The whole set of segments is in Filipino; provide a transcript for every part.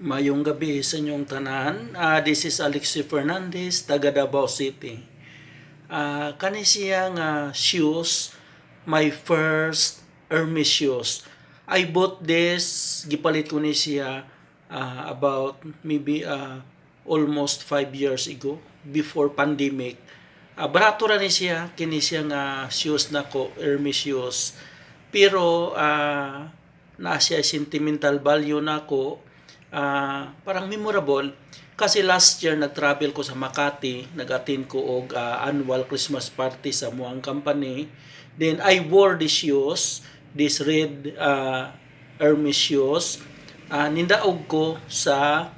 Mayong gabi sa inyong tanan. This is Alexi Fernandez, taga Davao City. Kani siya nga shoes, my first Hermes shoes. I bought this, gipalit ko ni siya about maybe almost 5 years ago, before pandemic. Barato ra ni siya, kini siya nga shoes nako, Hermes shoes. Pero na siya sentimental value nako, parang memorable kasi last year nag-travel ko sa Makati, nag-attend ko og annual Christmas party sa muang company. Then I wore these shoes, this red Hermes shoes. Nindaog ko sa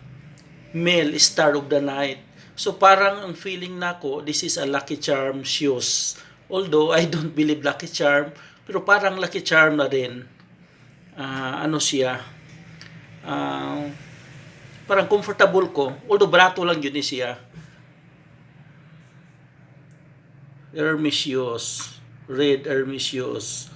Mel Star of the Night. So parang ang feeling nako, this is a Lucky Charm shoes. Although I don't believe Lucky Charm, pero parang Lucky Charm na din. Ano siya? Parang comfortable ko. Although barato lang yun siya. Hermes shoes. Red Hermes shoes.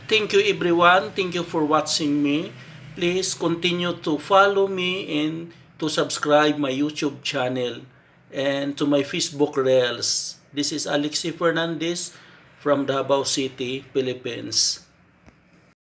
Thank you everyone. Thank you for watching me. Please continue to follow me and to subscribe my YouTube channel and to my Facebook Reels. This is Alexi Fernandez from Davao City, Philippines.